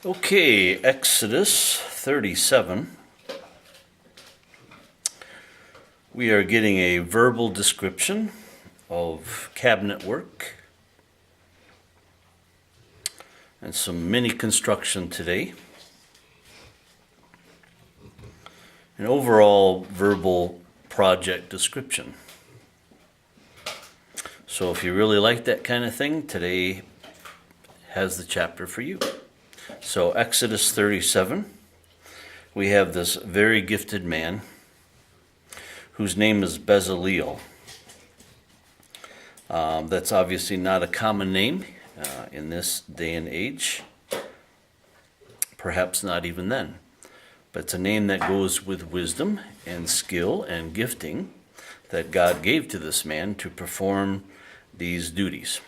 Okay, Exodus 37. We are getting a verbal description of cabinet work and some mini construction today. An overall verbal project description. So if you really like that kind of thing, today has the chapter for you. So Exodus 37, we have this very gifted man whose name is Bezaleel. That's obviously not a common name in this day and age, perhaps not even then. But it's a name that goes with wisdom and skill and gifting that God gave to this man to perform these duties.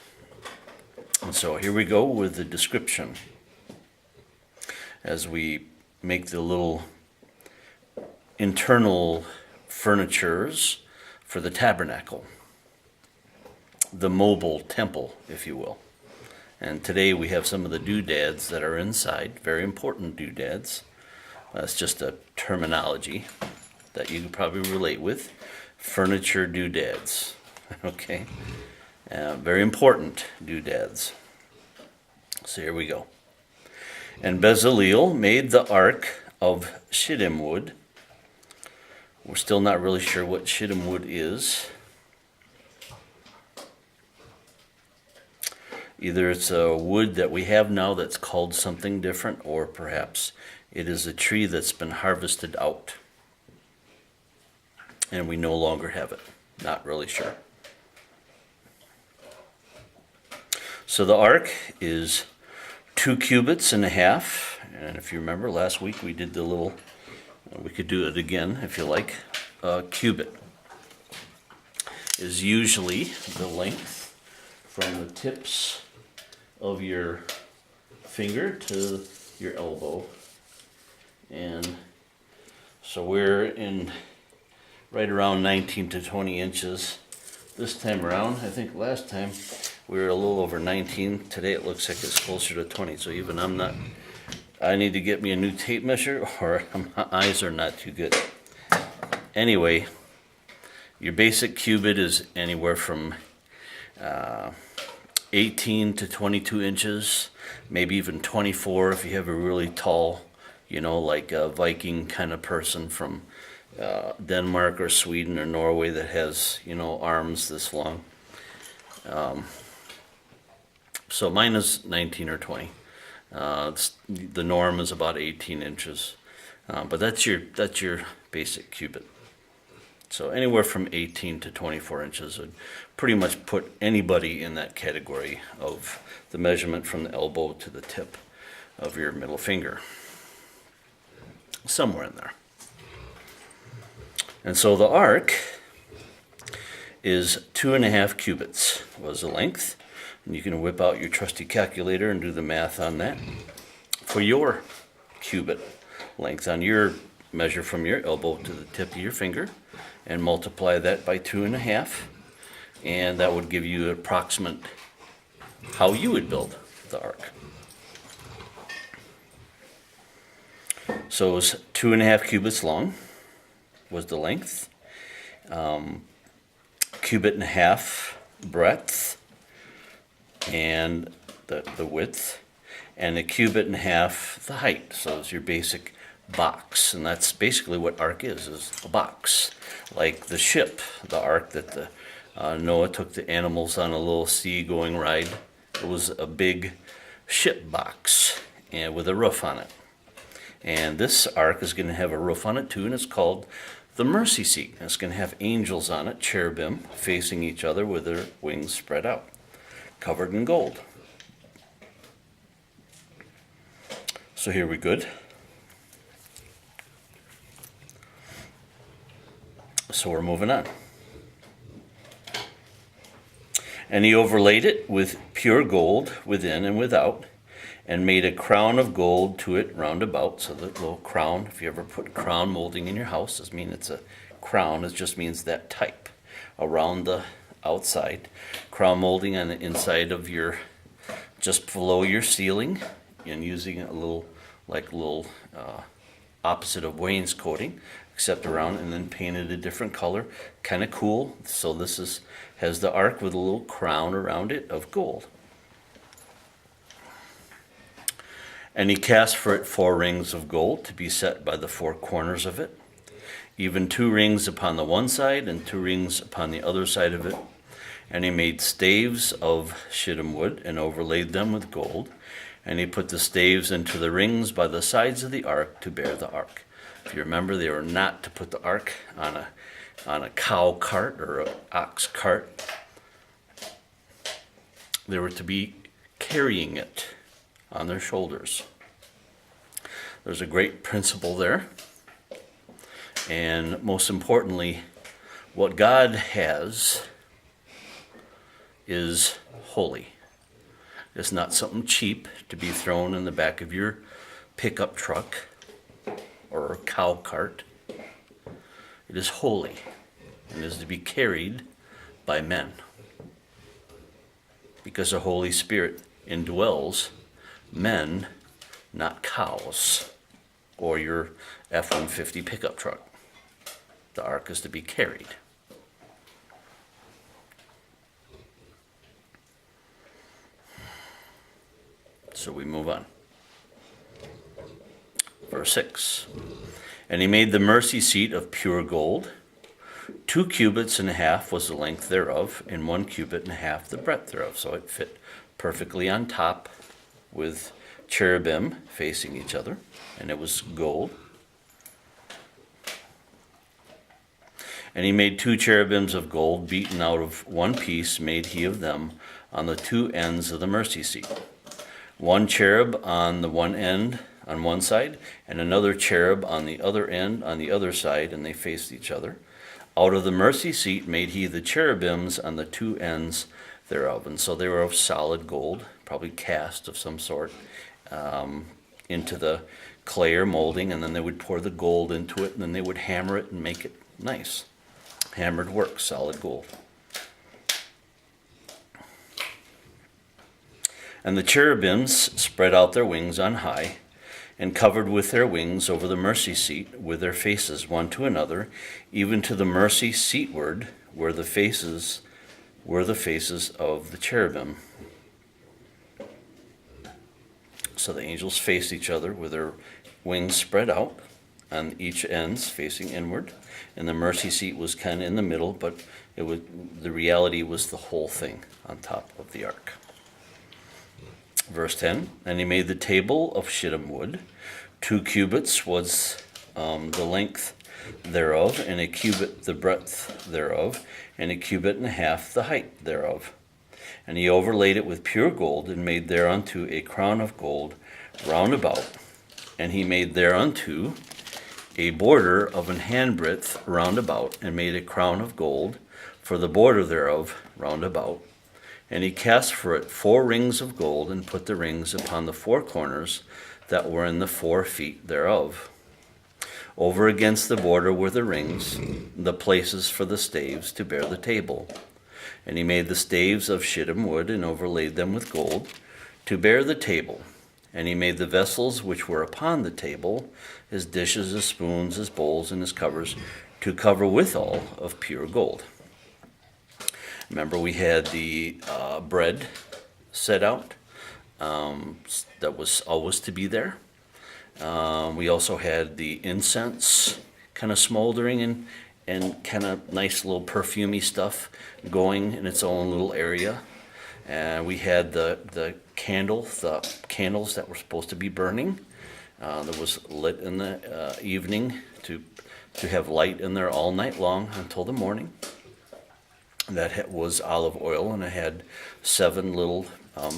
And so here we go with the description as we make the little internal furnitures for the tabernacle, the mobile temple, if you will. And today we have some of the doodads that are inside, very important doodads. That's just a terminology that you could probably relate with. Furniture doodads, okay? Very important doodads. So here we go. And Bezaleel made the ark of shittim wood. We're still not really sure what shittim wood is. Either it's a wood that we have now that's called something different, or perhaps it is a tree that's been harvested out and we no longer have it. Not really sure. So the ark is 2 cubits and a half. And if you remember, last week we did the little, we could do it again if you like. Cubit is usually the length from the tips of your finger to your elbow. And so we're in right around 19 to 20 inches this time around. I think last time we were a little over 19. Today it looks like it's closer to 20. So even I need to get me a new tape measure, or my eyes are not too good. Anyway, your basic cubit is anywhere from 18 to 22 inches, maybe even 24 if you have a really tall, like a Viking kind of person from Denmark or Sweden or Norway that has, arms this long. So mine is 19 or 20. The norm is about 18 inches, but that's your basic cubit. So anywhere from 18 to 24 inches would pretty much put anybody in that category of the measurement from the elbow to the tip of your middle finger. Somewhere in there. And so the ark is 2.5 cubits was the length. And you can whip out your trusty calculator and do the math on that for your cubit length on your measure from your elbow to the tip of your finger, and multiply that by 2.5, and that would give you an approximate how you would build the ark. So it was 2.5 cubits long was the length, cubit and a half breadth, and the width, and a cubit and a half the height. So it's your basic box, and that's basically what ark is a box, like the ship, the ark that Noah took the animals on a little sea-going ride. It was a big ship box and with a roof on it. And this ark is going to have a roof on it too, and it's called the mercy seat. And it's going to have angels on it, cherubim, facing each other with their wings spread out, covered in gold. So here we good. So we're moving on. And he overlaid it with pure gold within and without, and made a crown of gold to it round about. So the little crown, if you ever put crown molding in your house, doesn't mean it's a crown, it just means that type around the outside. Crown molding on the inside of your, just below your ceiling, and using a little opposite of wainscoting, except around, and then painted a different color. Kind of cool. So this has the ark with a little crown around it of gold. And he cast for it 4 rings of gold to be set by the 4 corners of it, even 2 rings upon the one side and 2 rings upon the other side of it. And he made staves of shittim wood and overlaid them with gold. And he put the staves into the rings by the sides of the ark to bear the ark. If you remember, they were not to put the ark on a cow cart or an ox cart. They were to be carrying it on their shoulders. There's a great principle there. And most importantly, what God has is holy. It's not something cheap to be thrown in the back of your pickup truck or cow cart. It is holy and is to be carried by men, because the Holy Spirit indwells men, not cows or your F-150 pickup truck. The ark is to be carried. So we move on. Verse 6. And he made the mercy seat of pure gold. 2 cubits and a half was the length thereof, and 1 cubit and a half the breadth thereof. So it fit perfectly on top with cherubim facing each other, and it was gold. And he made 2 cherubims of gold, beaten out of 1 piece made he of them on the 2 ends of the mercy seat. 1 cherub on the one end on one side, and another cherub on the other end on the other side, and they faced each other. Out of the mercy seat made he the cherubims on the 2 ends thereof. And so they were of solid gold, probably cast of some sort, into the clay or molding, and then they would pour the gold into it, and then they would hammer it and make it nice. Hammered work, solid gold. And the cherubims spread out their wings on high, and covered with their wings over the mercy seat with their faces one to another, even to the mercy seatward, where the faces were the faces of the cherubim. So the angels faced each other with their wings spread out on each ends facing inward, and the mercy seat was kind of in the middle, but the reality was the whole thing on top of the ark. Verse 10, and he made the table of shittim wood. 2 cubits was the length thereof, and a cubit the breadth thereof, and a cubit and a half the height thereof. And he overlaid it with pure gold, and made thereunto a crown of gold round about. And he made thereunto a border of an handbreadth round about, and made a crown of gold for the border thereof round about. And he cast for it 4 rings of gold, and put the rings upon the 4 corners that were in the 4 feet thereof. Over against the border were the rings, the places for the staves to bear the table. And he made the staves of shittim wood, and overlaid them with gold, to bear the table. And he made the vessels which were upon the table, his dishes, his spoons, his bowls, and his covers, to cover withal of pure gold. Remember, we had the bread set out. That was always to be there. We also had the incense kind of smoldering and kind of nice little perfumey stuff going in its own little area. And we had the candles that were supposed to be burning. That was lit in the evening to have light in there all night long until the morning. That was olive oil, and it had 7 little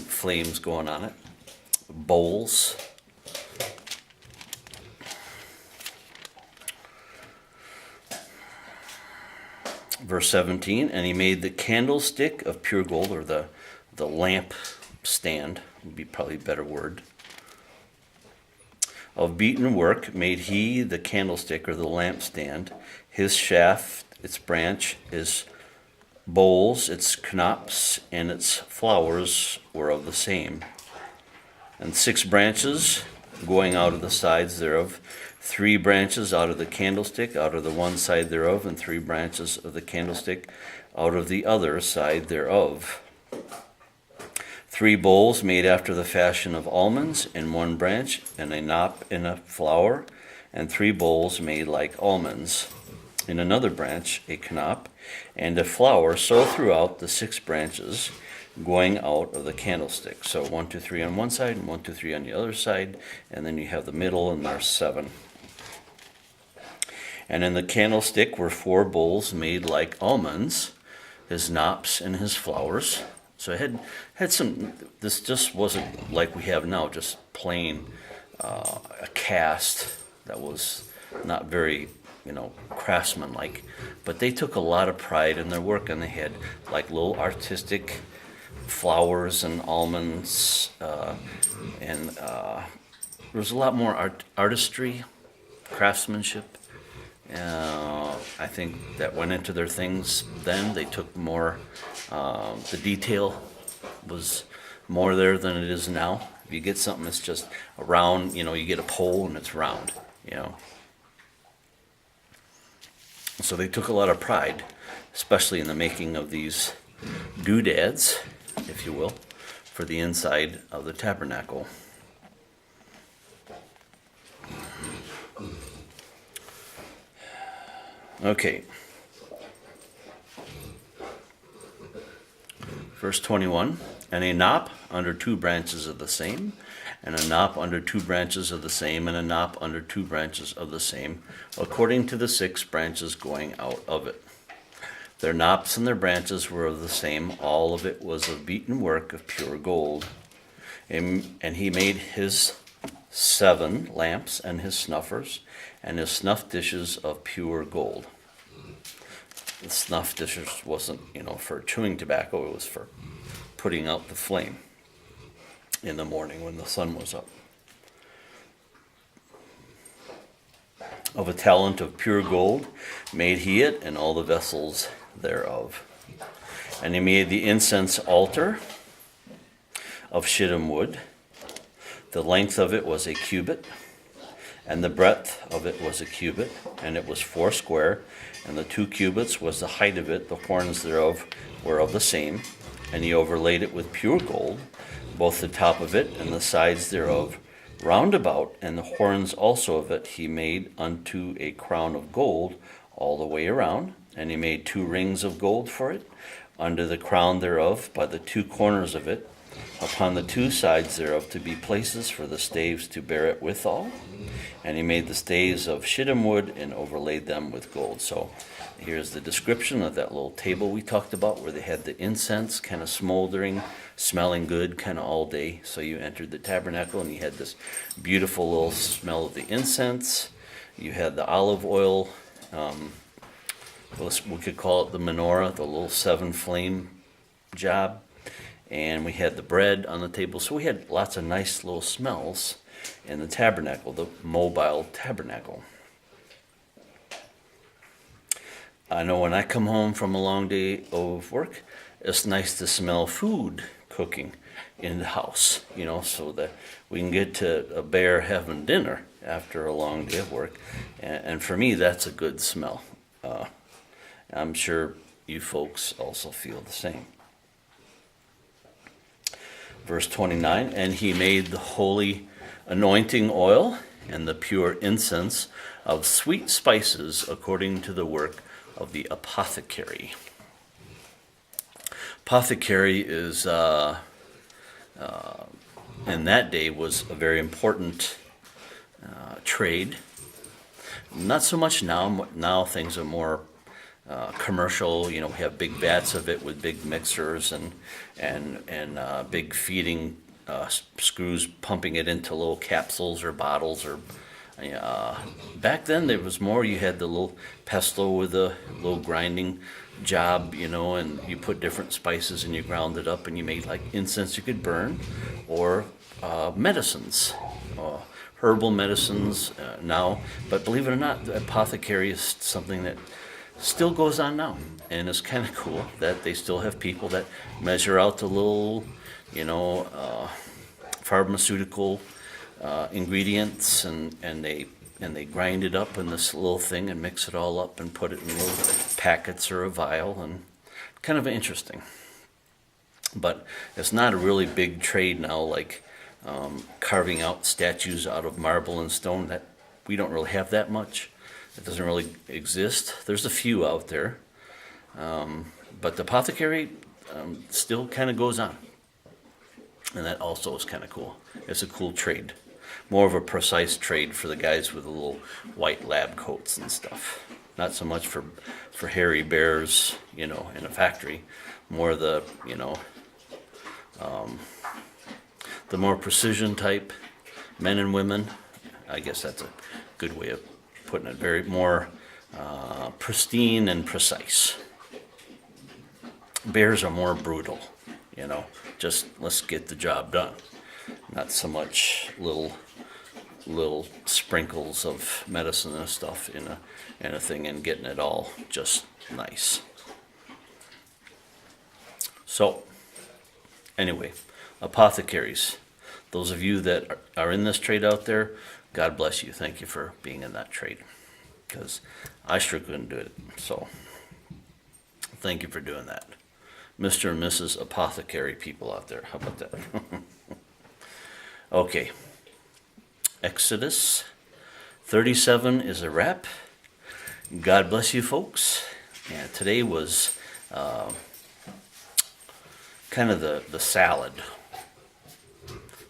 flames going on it. Bowls. Verse 17, and he made the candlestick of pure gold, or the lamp stand, would be probably a better word. Of beaten work made he the candlestick, or the lampstand. His shaft, its branch, his bowls, its knops, and its flowers were of the same. and 6 branches going out of the sides thereof, 3 branches out of the candlestick, out of the one side thereof, and 3 branches of the candlestick out of the other side thereof. 3 bowls made after the fashion of almonds in one branch, and a knop in a flower, and 3 bowls made like almonds. In another branch, a knop and a flower, so throughout the 6 branches going out of the candlestick. So 1, 2, 3 on one side, and 1, 2, 3 on the other side, and then you have the middle, and there's 7. And in the candlestick were 4 bowls made like almonds, his knops and his flowers. So it had some. This just wasn't like we have now, just plain a cast that was not very, craftsman-like. But they took a lot of pride in their work, and they had like little artistic flowers and almonds, and there was a lot more artistry, craftsmanship. I think that went into their things then. They took more, the detail was more there than it is now. If you get something that's just a round, you get a pole and it's round, So they took a lot of pride, especially in the making of these doodads, if you will, for the inside of the tabernacle. Okay. Verse 21, and a knop under 2 branches of the same, and a knop under 2 branches of the same, and a knop under 2 branches of the same, according to the 6 branches going out of it. Their knops and their branches were of the same, all of it was of beaten work of pure gold. And he made his 7 lamps and his snuffers, and his snuff dishes of pure gold. The snuff dishes wasn't, for chewing tobacco, it was for putting out the flame in the morning when the sun was up. Of a talent of pure gold made he it, and all the vessels thereof. And he made the incense altar of shittim wood. The length of it was a cubit, and the breadth of it was a cubit, and it was 4 square, and the 2 cubits was the height of it. The horns thereof were of the same, and he overlaid it with pure gold, both the top of it and the sides thereof, round about, and the horns also of it he made unto a crown of gold all the way around. And he made 2 rings of gold for it, under the crown thereof, by the 2 corners of it, upon the 2 sides thereof, to be places for the staves to bear it withal. And he made the staves of shittim wood, and overlaid them with gold. So here's the description of that little table we talked about, where they had the incense kind of smoldering, smelling good kind of all day. So you entered the tabernacle, and you had this beautiful little smell of the incense. You had the olive oil, we could call it the menorah, the little 7 flame job. And we had the bread on the table. So we had lots of nice little smells in the tabernacle, the mobile tabernacle. I know when I come home from a long day of work, it's nice to smell food cooking in the house, so that we can get to a bear having dinner after a long day of work. And for me, that's a good smell. I'm sure you folks also feel the same. Verse 29, and he made the holy anointing oil and the pure incense of sweet spices according to the work of the apothecary. Apothecary is, in that day, was a very important trade. Not so much now. Now things are more commercial. We have big vats of it with big mixers and big feeding screws pumping it into little capsules or bottles. Or back then there was more. You had the little pestle with a little grinding job, and you put different spices and you ground it up and you made like incense you could burn, or medicines, herbal medicines now. But believe it or not, the apothecary is something that still goes on now, and it's kind of cool that they still have people that measure out the little, pharmaceutical ingredients, and they grind it up in this little thing and mix it all up and put it in little packets or a vial, and kind of interesting. But it's not a really big trade now, like carving out statues out of marble and stone. That we don't really have that much. It doesn't really exist. There's a few out there, but the apothecary still kind of goes on, and that also is kind of cool. It's a cool trade, more of a precise trade for the guys with the little white lab coats and stuff. Not so much for hairy bears, in a factory. More the the more precision type men and women. I guess that's a good way of putting it. Very more pristine and precise. Bears are more brutal, just let's get the job done. Not so much little sprinkles of medicine and stuff in a thing and getting it all just nice. So, anyway, apothecaries. Those of you that are in this trade out there, God bless you. Thank you for being in that trade, because I sure couldn't do it. So, thank you for doing that. Mr. and Mrs. Apothecary people out there. How about that? Okay. Exodus 37 is a wrap. God bless you, folks. And today was kind of the salad.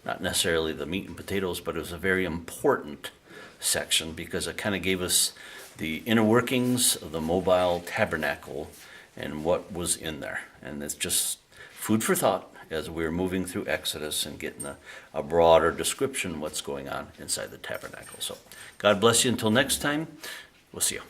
Not necessarily the meat and potatoes, but it was a very important section because it kind of gave us the inner workings of the mobile tabernacle and what was in there. And it's just food for thought as we're moving through Exodus and getting a broader description of what's going on inside the tabernacle. So God bless you until next time. We'll see you.